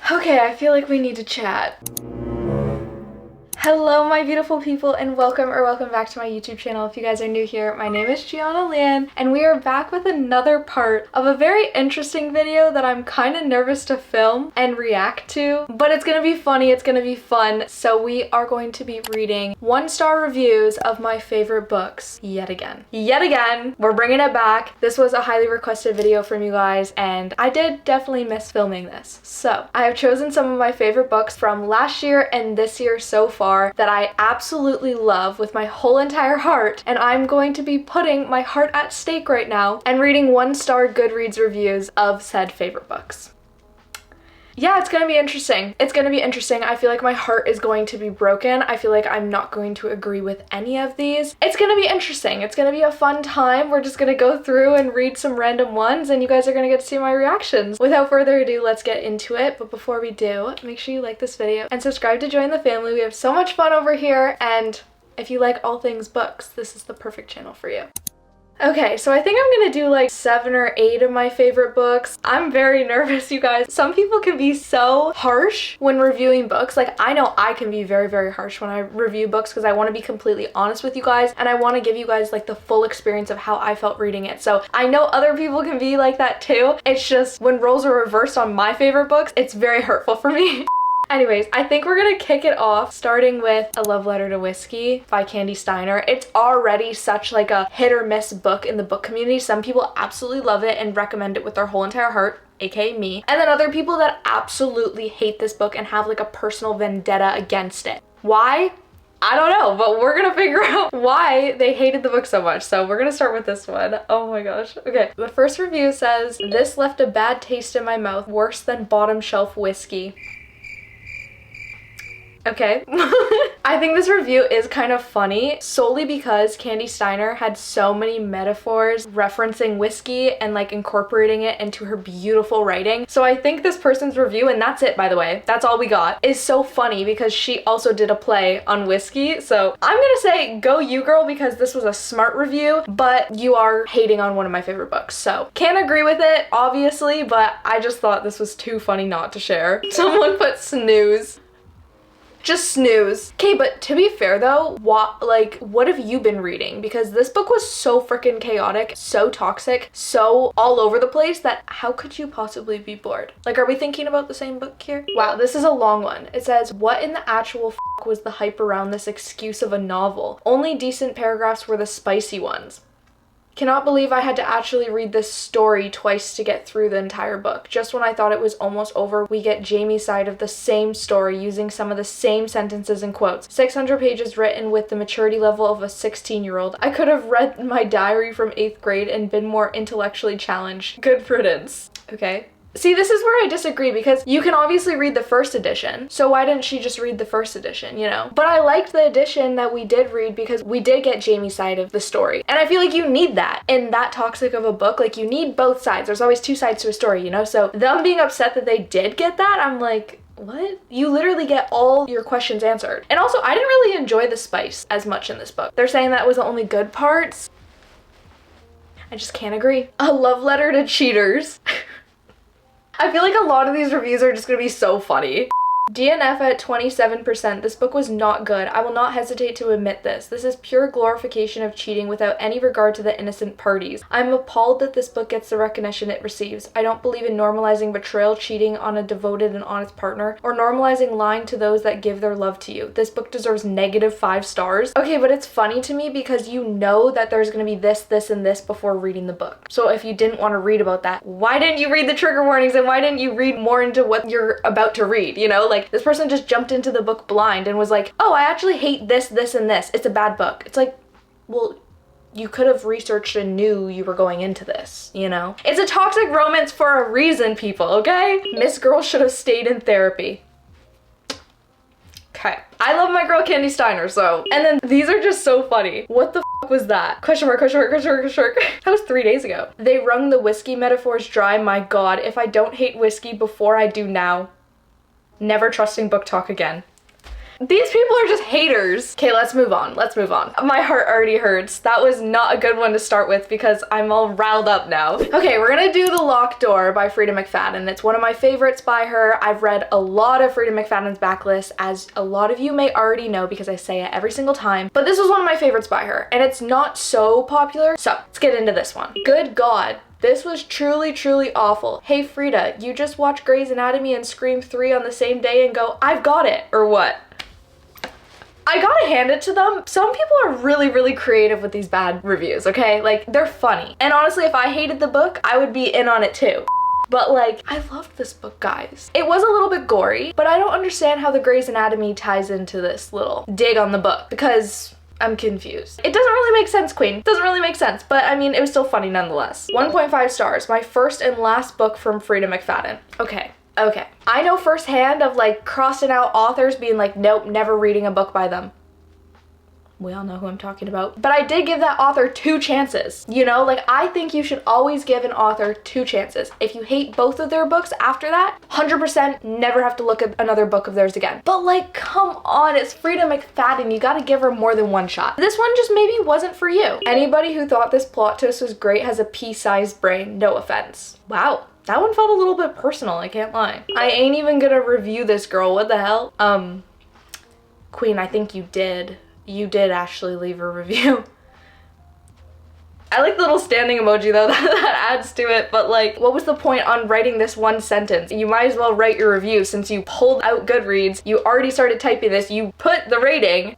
Okay, I feel like we need to chat. Hello my beautiful people and welcome back to my YouTube channel. If you guys are new here, my name is Gianna Lian and we are back with another part of a very interesting video that I'm kind of nervous to film and react to, but it's gonna be funny, it's gonna be fun. So we are going to be reading 1-star reviews of my favorite books yet again. We're bringing it back. This was a highly requested video from you guys and I did definitely miss filming this. So I have chosen some of my favorite books from last year and this year so far that I absolutely love with my whole entire heart, and I'm going to be putting my heart at stake right now and reading 1-star Goodreads reviews of said favorite books. Yeah, it's gonna be interesting. I feel like my heart is going to be broken. I feel like I'm not going to agree with any of these. It's gonna be interesting. It's gonna be a fun time. We're just gonna go through and read some random ones and you guys are gonna get to see my reactions. Without further ado, let's get into it. But before we do, make sure you like this video and subscribe to join the family. We have so much fun over here, and if you like all things books, this is the perfect channel for you. Okay, so I think I'm gonna do like 7 or 8 of my favorite books. I'm very nervous, you guys. Some people can be so harsh when reviewing books. Like, I know I can be very, very harsh when I review books because I want to be completely honest with you guys and I want to give you guys like the full experience of how I felt reading it. So I know other people can be like that too. It's just when roles are reversed on my favorite books, it's very hurtful for me. Anyways, I think we're gonna kick it off starting with A Love Letter to Whiskey by Kandi Steiner. It's already such like a hit or miss book in the book community. Some people absolutely love it and recommend it with their whole entire heart, aka me. And then other people that absolutely hate this book and have like a personal vendetta against it. Why? I don't know, but we're gonna figure out why they hated the book so much. So we're gonna start with this one. Oh my gosh. Okay, the first review says, "This left a bad taste in my mouth, worse than bottom shelf whiskey." Okay. I think this review is kind of funny solely because Kandi Steiner had so many metaphors referencing whiskey and like incorporating it into her beautiful writing. So I think this person's review, and that's it by the way, that's all we got, is so funny because she also did a play on whiskey. So I'm gonna say go you girl because this was a smart review, but you are hating on one of my favorite books. So can't agree with it obviously, but I just thought this was too funny not to share. Someone put snooze. Just snooze. Okay, but to be fair though, what have you been reading? Because this book was so freaking chaotic, so toxic, so all over the place that how could you possibly be bored? Like, are we thinking about the same book here? Wow, this is a long one. It says, "What in the actual f*** was the hype around this excuse of a novel? Only decent paragraphs were the spicy ones. Cannot believe I had to actually read this story twice to get through the entire book. Just when I thought it was almost over, we get Jamie's side of the same story using some of the same sentences and quotes. 600 pages written with the maturity level of a 16-year-old. I could have read my diary from 8th grade and been more intellectually challenged. Good riddance." Okay. See, this is where I disagree because you can obviously read the first edition, so why didn't she just read the first edition, you know? But I liked the edition that we did read because we did get Jamie's side of the story. And I feel like you need that in that toxic of a book. Like, you need both sides. There's always 2 sides to a story, you know? So them being upset that they did get that, I'm like, what? You literally get all your questions answered. And also, I didn't really enjoy the spice as much in this book. They're saying that was the only good parts. I just can't agree. A Love Letter to Cheaters. I feel like a lot of these reviews are just gonna be so funny. DNF at 27%. This book was not good. I will not hesitate to admit this. This is pure glorification of cheating without any regard to the innocent parties. I'm appalled that this book gets the recognition it receives. I don't believe in normalizing betrayal, cheating on a devoted and honest partner, or normalizing lying to those that give their love to you. This book deserves -5 stars. Okay, but it's funny to me because you know that there's gonna be this, this, and this before reading the book. So if you didn't want to read about that, why didn't you read the trigger warnings and why didn't you read more into what you're about to read, you know? Like, this person just jumped into the book blind and was like, "Oh, I actually hate this, this, and this. It's a bad book." It's like, well, you could have researched and knew you were going into this, you know? It's a toxic romance for a reason, people, okay? Miss Girl should have stayed in therapy. Okay. I love my girl Kandi Steiner, so. And then these are just so funny. What the f was that? Question mark, question mark, question mark, question mark. That was 3 days ago. They wrung the whiskey metaphors dry. My God, if I don't hate whiskey before, I do now. Never trusting BookTok again. These people are just haters. Okay, let's move on. Let's move on. My heart already hurts. That was not a good one to start with because I'm all riled up now. Okay, we're gonna do The Locked Door by Frida McFadden. It's one of my favorites by her. I've read a lot of Frida McFadden's backlist, as a lot of you may already know because I say it every single time. But this was one of my favorites by her, and it's not so popular. So let's get into this one. Good God. This was truly, truly awful. Hey Frida, you just watch Grey's Anatomy and Scream 3 on the same day and go, I've got it, or what? I gotta hand it to them. Some people are really, really creative with these bad reviews, okay? Like, they're funny. And honestly, if I hated the book, I would be in on it too. But like, I loved this book, guys. It was a little bit gory, but I don't understand how the Grey's Anatomy ties into this little dig on the book because I'm confused. It doesn't really make sense, Queen. It doesn't really make sense, but I mean, it was still funny nonetheless. 1.5 stars, my first and last book from Frida McFadden. Okay. I know firsthand of like crossing out authors being like, nope, never reading a book by them. We all know who I'm talking about. But I did give that author 2 chances. You know, like I think you should always give an author 2 chances. If you hate both of their books after that, 100% never have to look at another book of theirs again. But like, come on, it's Frida McFadden. You gotta give her more than one shot. This one just maybe wasn't for you. Anybody who thought this plot twist was great has a pea-sized brain, no offense. Wow. That one felt a little bit personal, I can't lie. I ain't even gonna review this, girl. What the hell? Queen, I think you did. You did actually leave a review. I like the little standing emoji though, that adds to it, but like, what was the point on writing this one sentence? You might as well write your review since you pulled out Goodreads, you already started typing this, you put the rating.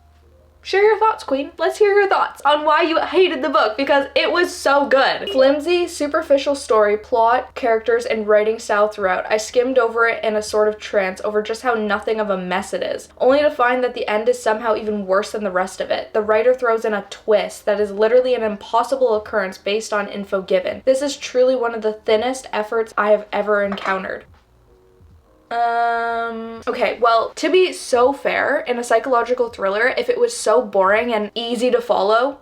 Share your thoughts, Queen. Let's hear your thoughts on why you hated the book because it was so good. Flimsy, superficial story, plot, characters, and writing style throughout. I skimmed over it in a sort of trance over just how nothing of a mess it is, only to find that the end is somehow even worse than the rest of it. The writer throws in a twist that is literally an impossible occurrence based on info given. This is truly one of the thinnest efforts I have ever encountered. Okay, well, to be so fair, in a psychological thriller, if it was so boring and easy to follow,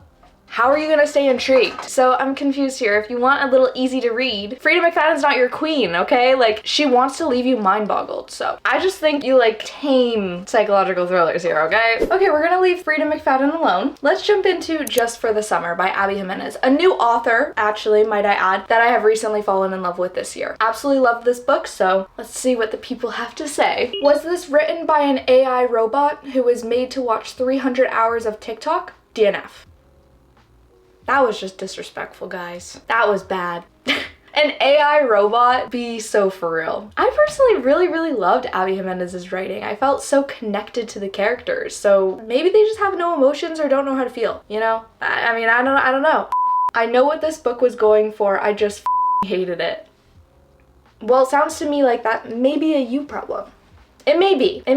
how are you gonna stay intrigued? So I'm confused here. If you want a little easy to read, Frida McFadden's not your queen, okay? Like, she wants to leave you mind-boggled, so I just think you like tame psychological thrillers here, okay? Okay, we're gonna leave Frida McFadden alone. Let's jump into Just for the Summer by Abby Jimenez, a new author, actually, might I add, that I have recently fallen in love with this year. Absolutely love this book, so let's see what the people have to say. Was this written by an AI robot who was made to watch 300 hours of TikTok? DNF. That was just disrespectful, guys. That was bad. An AI robot? Be so for real. I personally really loved Abby Jimenez's writing. I felt so connected to the characters, so maybe they just have no emotions or don't know how to feel, you know? I mean, I don't know. I know what this book was going for, I just hated it. Well, it sounds to me like that may be a you problem. It may be. I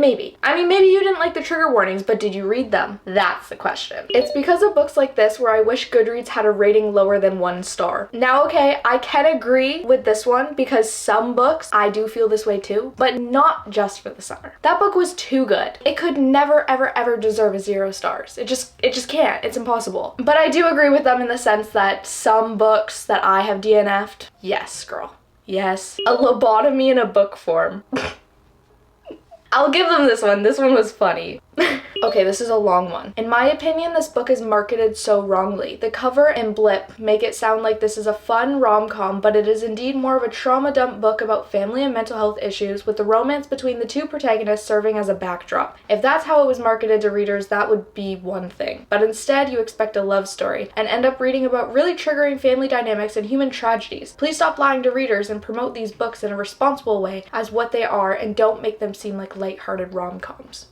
mean, maybe you didn't like the trigger warnings, but did you read them? That's the question. It's because of books like this where I wish Goodreads had a rating lower than 1 star. Now, okay, I can agree with this one because some books, I do feel this way too, but not Just for the Summer. That book was too good. It could never, ever deserve a 0 stars. It just can't. It's impossible. But I do agree with them in the sense that some books that I have DNF'd, yes, girl. Yes. A lobotomy in a book form. I'll give them this one. This one was funny. Okay, this is a long one. In my opinion, this book is marketed so wrongly. The cover and blip make it sound like this is a fun rom-com, but it is indeed more of a trauma dump book about family and mental health issues, with the romance between the 2 protagonists serving as a backdrop. If that's how it was marketed to readers, that would be one thing. But instead, you expect a love story, and end up reading about really triggering family dynamics and human tragedies. Please stop lying to readers and promote these books in a responsible way as what they are, and don't make them seem like lighthearted rom-coms.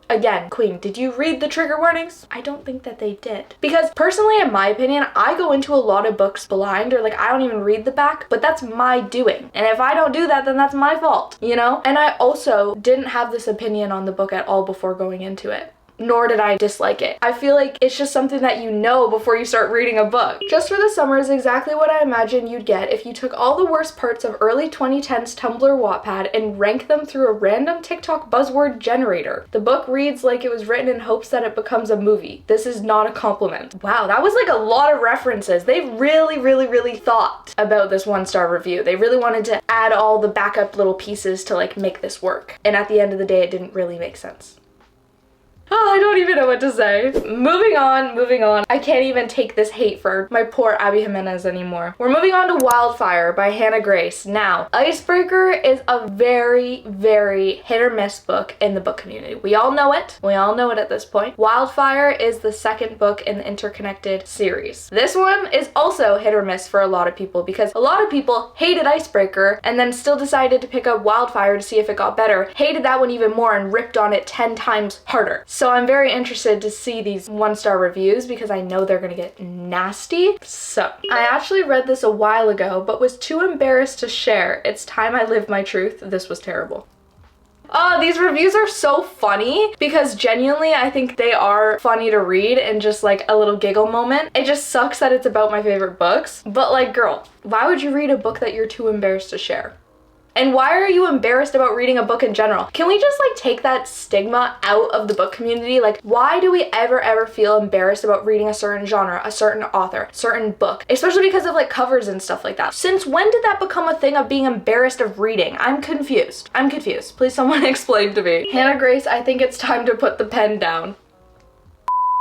Again, Queen, did you read the trigger warnings? I don't think that they did. Because personally, in my opinion, I go into a lot of books blind, or like I don't even read the back, but that's my doing. And if I don't do that, then that's my fault, you know? And I also didn't have this opinion on the book at all before going into it. Nor did I dislike it. I feel like it's just something that you know before you start reading a book. Just for the Summer is exactly what I imagine you'd get if you took all the worst parts of early 2010s Tumblr Wattpad and ranked them through a random TikTok buzzword generator. The book reads like it was written in hopes that it becomes a movie. This is not a compliment. Wow, that was like a lot of references. They really thought about this 1-star review. They really wanted to add all the backup little pieces to like make this work. And at the end of the day, it didn't really make sense. Oh, I don't even know what to say. Moving on. I can't even take this hate for my poor Abby Jimenez anymore. We're moving on to Wildfire by Hannah Grace. Now, Icebreaker is a very, very hit or miss book in the book community. We all know it. We all know it at this point. Wildfire is the second book in the Interconnected series. This one is also hit or miss for a lot of people because a lot of people hated Icebreaker and then still decided to pick up Wildfire to see if it got better, hated that one even more and ripped on it 10 times harder. So I'm very interested to see these 1-star reviews because I know they're gonna get nasty. So I actually read this a while ago but was too embarrassed to share. It's time I lived my truth. This was terrible. Oh, these reviews are so funny because genuinely I think they are funny to read and just like a little giggle moment. It just sucks that it's about my favorite books, but like, girl, why would you read a book that you're too embarrassed to share? And why are you embarrassed about reading a book in general? Can we just like take that stigma out of the book community? Like, why do we ever feel embarrassed about reading a certain genre, a certain author, certain book? Especially because of like covers and stuff like that. Since when did that become a thing of being embarrassed of reading? I'm confused. Please someone explain to me. Hannah Grace, I think it's time to put the pen down.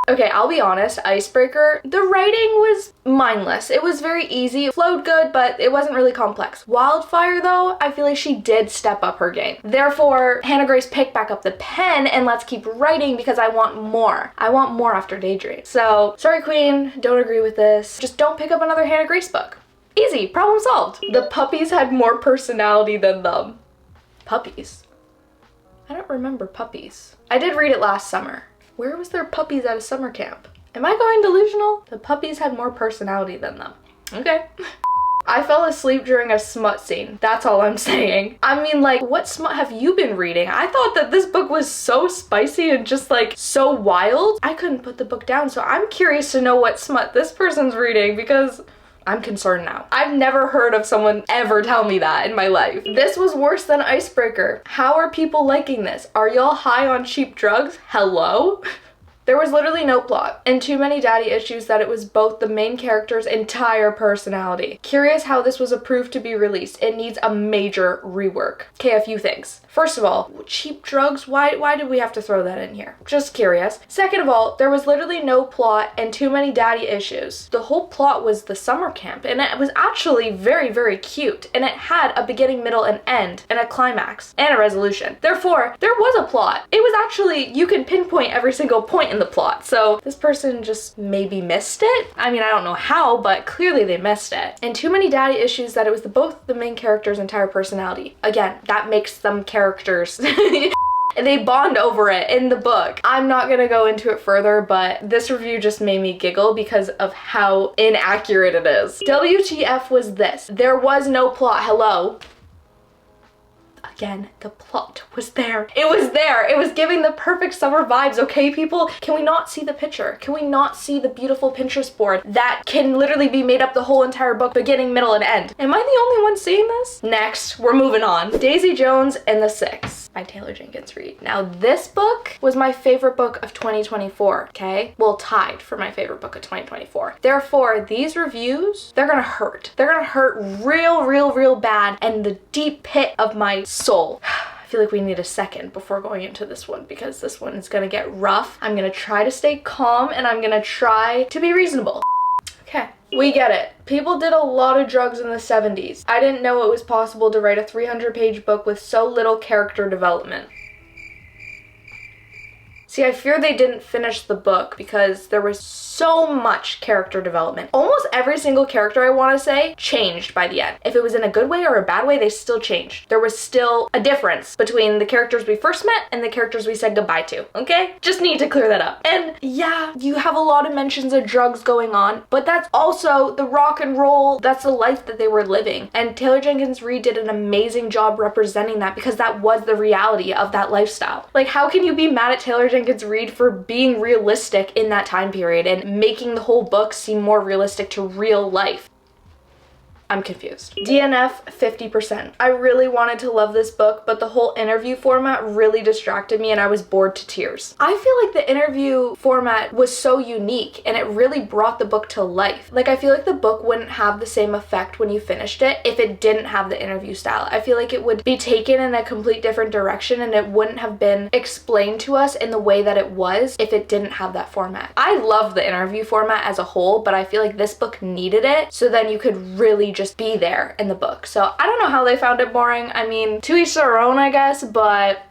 Okay, I'll be honest, Icebreaker, the writing was mindless. It was very easy, it flowed good, but it wasn't really complex. Wildfire though, I feel like she did step up her game. Therefore, Hannah Grace picked back up the pen and let's keep writing because I want more. I want more after Daydream. So, sorry queen, don't agree with this. Just don't pick up another Hannah Grace book. Easy, problem solved. The puppies had more personality than them. Puppies? I don't remember puppies. I did read it last summer. Where was there puppies at a summer camp? Am I going delusional? The puppies had more personality than them. Okay. I fell asleep during a smut scene. That's all I'm saying. I mean, like, what smut have you been reading? I thought that this book was so spicy and just like so wild. I couldn't put the book down, so I'm curious to know what smut this person's reading because I'm concerned now. I've never heard of someone ever tell me that in my life. This was worse than Icebreaker. How are people liking this? Are y'all high on cheap drugs? Hello? There was literally no plot, and too many daddy issues that it was both the main character's entire personality. Curious how this was approved to be released. It needs a major rework. Okay, a few things. First of all, cheap drugs? Why did we have to throw that in here? Just curious. Second of all, there was literally no plot and too many daddy issues. The whole plot was the summer camp, and it was actually very cute, and it had a beginning, middle, and end, and a climax, and a resolution. Therefore, there was a plot. It was actually, you can pinpoint every single point in the plot, so this person just maybe missed it. I mean, I don't know how, but clearly they missed it. And too many daddy issues that it was both the main character's entire personality. Again, that makes them characters. They bond over it in the book. I'm not gonna go into it further, but this review just made me giggle because of how inaccurate it is. WTF was this? There was no plot. Hello? Again, the plot was there. It was there. It was giving the perfect summer vibes, okay, people? Can we not see the picture? Can we not see the beautiful Pinterest board that can literally be made up the whole entire book, beginning, middle, and end? Am I the only one seeing this? Next, we're moving on. Daisy Jones and the Six by Taylor Jenkins Reid. Now, this book was my favorite book of 2024, okay? Well, tied for my favorite book of 2024. Therefore, these reviews, they're gonna hurt. They're gonna hurt real bad in the deep pit of my soul. I feel like we need a second before going into this one because this one is gonna get rough. I'm gonna try to stay calm and I'm gonna try to be reasonable. Okay, we get it. People did a lot of drugs in the 70s. I didn't know it was possible to write a 300-page book with so little character development. See, I fear they didn't finish the book because there was so much character development. Almost every single character, I want to say, changed by the end. If it was in a good way or a bad way, they still changed. There was still a difference between the characters we first met and the characters we said goodbye to, okay? Just need to clear that up. And yeah, you have a lot of mentions of drugs going on, but that's also the rock and roll, that's the life that they were living. And Taylor Jenkins Reid did an amazing job representing that because that was the reality of that lifestyle. Like, how can you be mad at Taylor Jenkins Reid for being realistic in that time period and making the whole book seem more realistic to real life? I'm confused. DNF 50%. I really wanted to love this book, but the whole interview format really distracted me and I was bored to tears. I feel like the interview format was so unique and it really brought the book to life. Like, I feel like the book wouldn't have the same effect when you finished it if it didn't have the interview style. I feel like it would be taken in a complete different direction and it wouldn't have been explained to us in the way that it was if it didn't have that format. I love the interview format as a whole, but I feel like this book needed it so then you could really just be there in the book. So I don't know how they found it boring. I mean, to each their own, I guess, but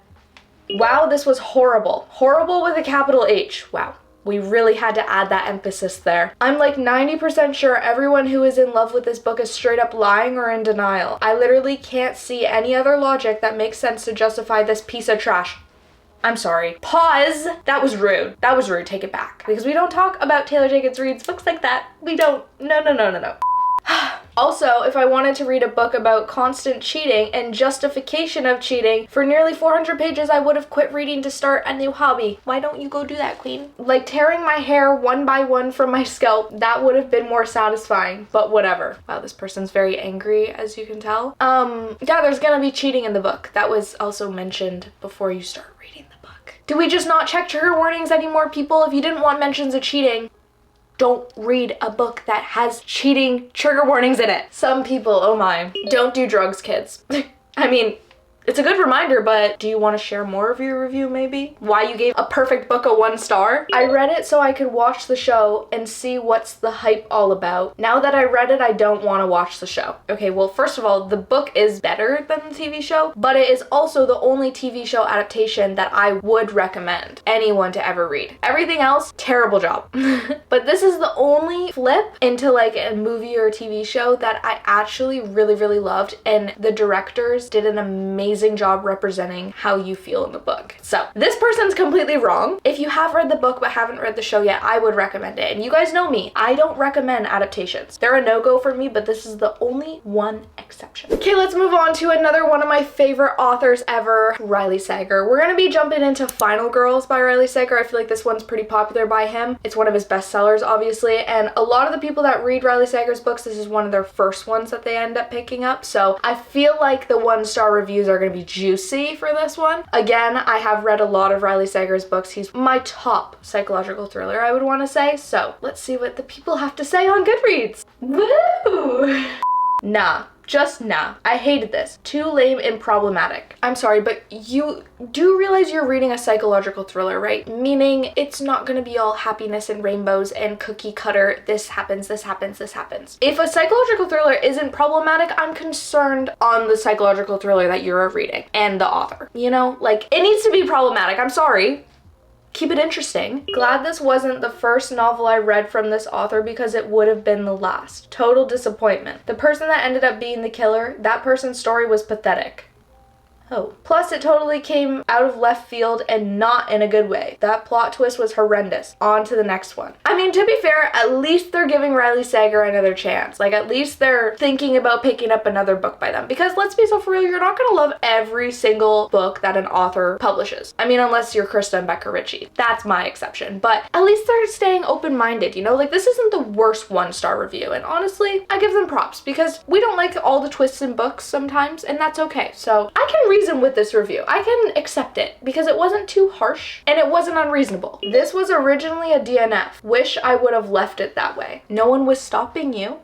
wow, this was horrible. Horrible with a capital H. Wow. We really had to add that emphasis there. I'm like 90% sure everyone who is in love with this book is straight up lying or in denial. I literally can't see any other logic that makes sense to justify this piece of trash. I'm sorry. Pause. That was rude. That was rude. Take it back. Because we don't talk about Taylor Jenkins Reid's books like that. We don't. No, no, no, no, no. Also, if I wanted to read a book about constant cheating and justification of cheating for nearly 400 pages, I would have quit reading to start a new hobby. Why don't you go do that, queen? Like tearing my hair one by one from my scalp, that would have been more satisfying, but whatever. Wow, this person's very angry, as you can tell. Yeah, there's gonna be cheating in the book. That was also mentioned before you start reading the book. Do we just not check trigger warnings anymore, people? If you didn't want mentions of cheating, don't read a book that has cheating trigger warnings in it. Some people, oh my, don't do drugs, kids. I mean, it's a good reminder, but do you want to share more of your review maybe? Why you gave a perfect book a 1 star? I read it so I could watch the show and see what's the hype all about. Now that I read it, I don't want to watch the show. Okay, well, first of all, the book is better than the TV show, but it is also the only TV show adaptation that I would recommend anyone to ever read. Everything else, terrible job. But this is the only flip into like a movie or a TV show that I actually really, really loved, and the directors did an amazing job representing how you feel in the book. So this person's completely wrong. If you have read the book but haven't read the show yet, I would recommend it. And you guys know me, I don't recommend adaptations. They're a no-go for me, but this is the only one exception. Okay, let's move on to another one of my favorite authors ever, Riley Sager. We're gonna be jumping into Final Girls by Riley Sager. I feel like this one's pretty popular by him. It's one of his bestsellers, obviously, and a lot of the people that read Riley Sager's books, this is one of their first ones that they end up picking up. So I feel like the 1-star reviews are gonna be juicy for this one. Again, I have read a lot of Riley Sager's books. He's my top psychological thriller, I would want to say. So let's see what the people have to say on Goodreads. Woo! Nah. Just nah. I hated this. Too lame and problematic. I'm sorry, but you do realize you're reading a psychological thriller, right? Meaning it's not gonna be all happiness and rainbows and cookie cutter, this happens, this happens, this happens. If a psychological thriller isn't problematic, I'm concerned on the psychological thriller that you're reading and the author. You know, like, it needs to be problematic. I'm sorry. Keep it interesting. Glad this wasn't the first novel I read from this author because it would have been the last. Total disappointment. The person that ended up being the killer, that person's story was pathetic. Oh. Plus, it totally came out of left field and not in a good way. That plot twist was horrendous. On to the next one. I mean, to be fair, at least they're giving Riley Sager another chance. Like, at least they're thinking about picking up another book by them. Because let's be so for real, you're not gonna love every single book that an author publishes. I mean, unless you're Krista and Becca Ritchie. That's my exception. But at least they're staying open-minded, you know? Like, this isn't the worst 1-star review. And honestly, I give them props because we don't like all the twists in books sometimes, and that's okay. So I can reason with this review. I can accept it because it wasn't too harsh and it wasn't unreasonable. This was originally a DNF. Wish I would have left it that way. No one was stopping you.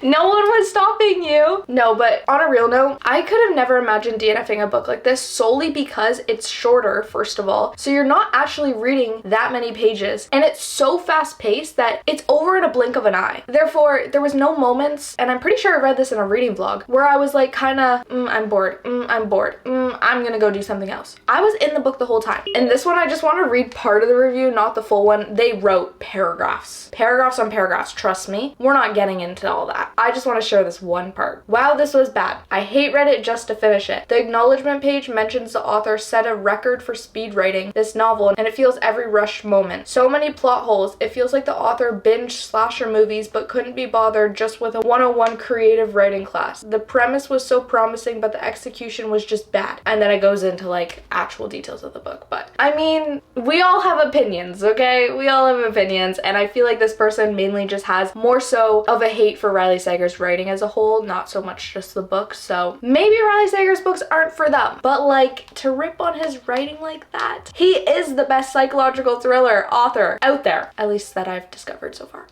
No one was stopping you. No, but on a real note, I could have never imagined DNFing a book like this solely because it's shorter, first of all. So you're not actually reading that many pages and it's so fast paced that it's over in a blink of an eye. Therefore, there was no moments, and I'm pretty sure I read this in a reading vlog, where I was like kinda, I'm bored, I'm bored, I'm gonna go do something else. I was in the book the whole time. And this one, I just want to read part of the review, not the full one. They wrote paragraphs. Paragraphs on paragraphs, trust me. We're not getting into all that. I just want to share this one part. Wow, this was bad. I hate Reddit just to finish it. The acknowledgement page mentions the author set a record for speed writing this novel, and it feels every rushed moment. So many plot holes. It feels like the author binged slasher movies but couldn't be bothered just with a 101 creative writing class. The premise was so promising, but the execution was just bad. bad. And then it goes into like actual details of the book. But I mean, we all have opinions, okay? We all have opinions, and I feel like this person mainly just has more so of a hate for Riley Sager's writing as a whole, not so much just the book. So maybe Riley Sager's books aren't for them, but like to rip on his writing like that, he is the best psychological thriller author out there, at least that I've discovered so far.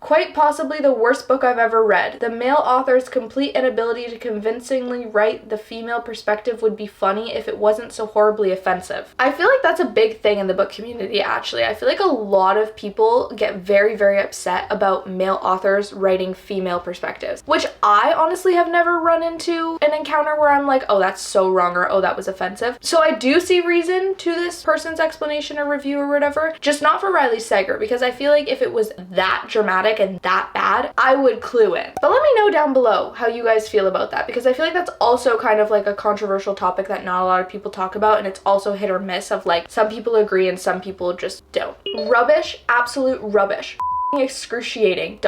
Quite possibly the worst book I've ever read. The male author's complete inability to convincingly write the female perspective would be funny if it wasn't so horribly offensive. I feel like that's a big thing in the book community, actually. I feel like a lot of people get very, very upset about male authors writing female perspectives, which I honestly have never run into an encounter where I'm like, oh, that's so wrong, or oh, that was offensive. So I do see reason to this person's explanation or review or whatever, just not for Riley Sager, because I feel like if it was that dramatic and that bad, I would clue in. But let me know down below how you guys feel about that, because I feel like that's also kind of like a controversial topic that not a lot of people talk about, and it's also hit or miss of like some people agree and some people just don't. Rubbish, absolute rubbish. Excruciating, ...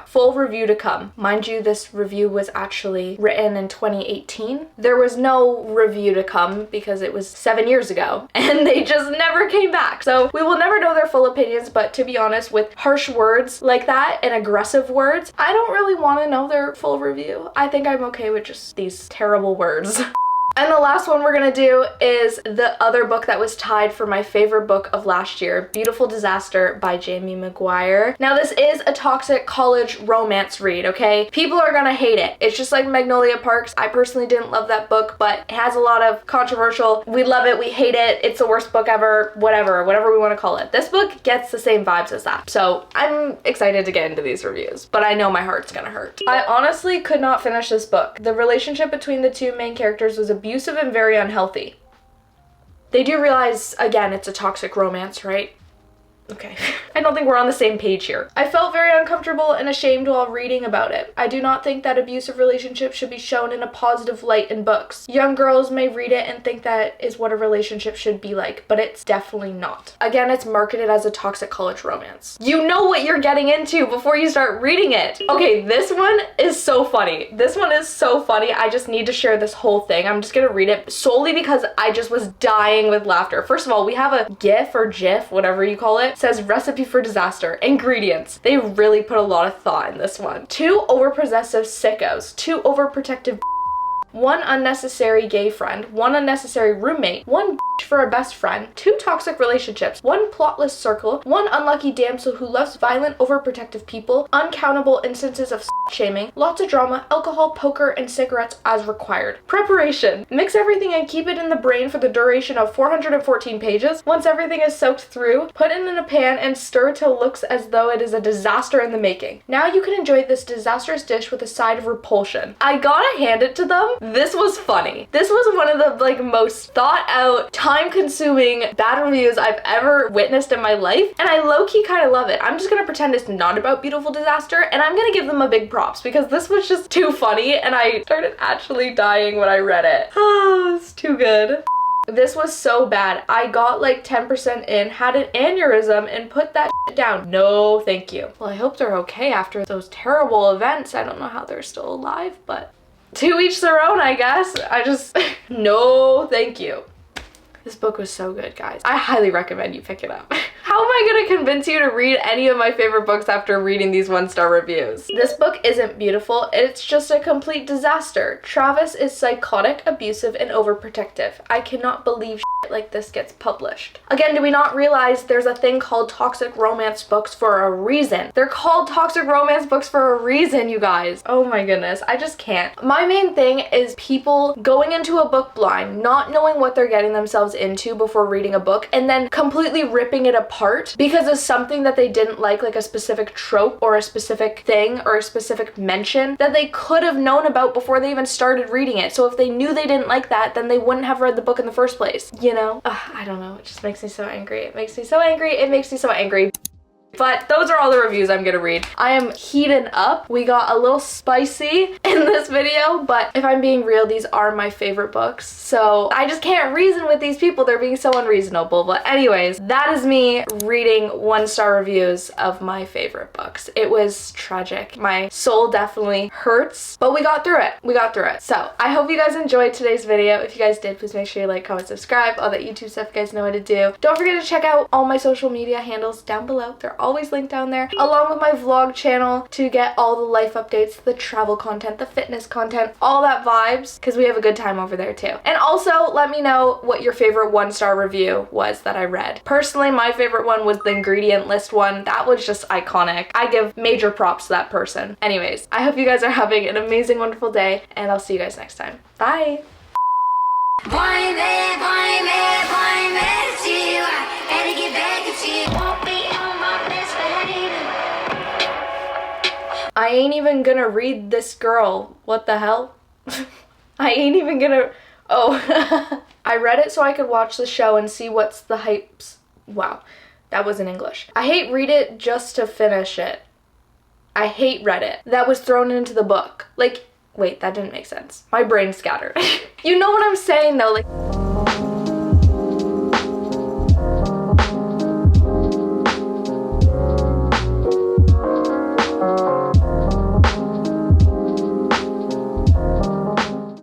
Full review to come. Mind you, this review was actually written in 2018. There was no review to come because it was 7 years ago and they just never came back. So we will never know their full opinions, but to be honest, with harsh words like that and aggressive words, I don't really want to know their full review. I think I'm okay with just these terrible words. And the last one we're gonna do is the other book that was tied for my favorite book of last year, Beautiful Disaster by Jamie Maguire. Now this is a toxic college romance read, okay? People are gonna hate it. It's just like Magnolia Parks. I personally didn't love that book, but it has a lot of controversial, we love it, we hate it, it's the worst book ever, whatever we wanna call it. This book gets the same vibes as that. So I'm excited to get into these reviews, but I know my heart's gonna hurt. I honestly could not finish this book. The relationship between the two main characters was abusive and very unhealthy. They do realize, again, it's a toxic romance, right? Okay. I don't think we're on the same page here. I felt very uncomfortable and ashamed while reading about it. I do not think that abusive relationships should be shown in a positive light in books. Young girls may read it and think that is what a relationship should be like, but it's definitely not. Again, it's marketed as a toxic college romance. You know what you're getting into before you start reading it. Okay, this one is so funny. This one is so funny. I just need to share this whole thing. I'm just gonna read it solely because I just was dying with laughter. First of all, we have a GIF or GIF, whatever you call it. Says recipe for disaster. Ingredients. They really put a lot of thought in this one. 2 overpossessive sickos. 2 overprotective 1 unnecessary gay friend, 1 unnecessary roommate, 1 for a best friend, 2 toxic relationships, 1 plotless circle, 1 unlucky damsel who loves violent, overprotective people, uncountable instances of shaming, lots of drama, alcohol, poker, and cigarettes as required. Preparation. Mix everything and keep it in the brain for the duration of 414 pages. Once everything is soaked through, put it in a pan and stir till it looks as though it is a disaster in the making. Now you can enjoy this disastrous dish with a side of repulsion. I gotta hand it to them. This was funny. This was one of the like most thought out, time-consuming bad reviews I've ever witnessed in my life, and I low-key kind of love it. I'm just gonna pretend it's not about Beautiful Disaster, and I'm gonna give them a big props because this was just too funny and I started actually dying when I read it. Oh, it's too good. This was so bad. I got like 10% in, had an aneurysm, and put that shit down. No, thank you. Well, I hope they're okay after those terrible events. I don't know how they're still alive, but to each their own, I guess. No, thank you. This book was so good, guys. I highly recommend you pick it up. How am I gonna convince you to read any of my favorite books after reading these 1-star reviews? This book isn't beautiful, it's just a complete disaster. Travis is psychotic, abusive, and overprotective. I cannot believe shit like this gets published. Again, do we not realize there's a thing called toxic romance books for a reason? They're called toxic romance books for a reason, you guys. Oh my goodness, I just can't. My main thing is people going into a book blind, not knowing what they're getting themselves into before reading a book, and then completely ripping it apart because of something that they didn't like a specific trope or a specific thing or a specific mention that they could have known about before they even started reading it. So if they knew they didn't like that, then they wouldn't have read the book in the first place, you know? I don't know, it just makes me so angry. It makes me so angry. It makes me so angry. But those are all the reviews I'm gonna read. I am heating up. We got a little spicy in this video, but if I'm being real, these are my favorite books. So I just can't reason with these people. They're being so unreasonable. But anyways, that is me reading 1-star reviews of my favorite books. It was tragic. My soul definitely hurts, but we got through it. We got through it. So I hope you guys enjoyed today's video. If you guys did, please make sure you like, comment, subscribe, all that YouTube stuff you guys know what to do. Don't forget to check out all my social media handles down below. They're always linked down there, along with my vlog channel to get all the life updates, the travel content, the fitness content, all that vibes, because we have a good time over there too. And also let me know what your favorite 1-star review was that I read. Personally, my favorite one was the ingredient list one. That was just iconic. I give major props to that person. Anyways, I hope you guys are having an amazing, wonderful day, and I'll see you guys next time. Bye! I ain't even gonna read this girl. What the hell? I ain't even gonna... Oh. I read it so I could watch the show and see what's the hypes. Wow. That was in English. I hate read it just to finish it. I hate Reddit. That was thrown into the book. Like, wait, that didn't make sense. My brain scattered. You know what I'm saying though, like...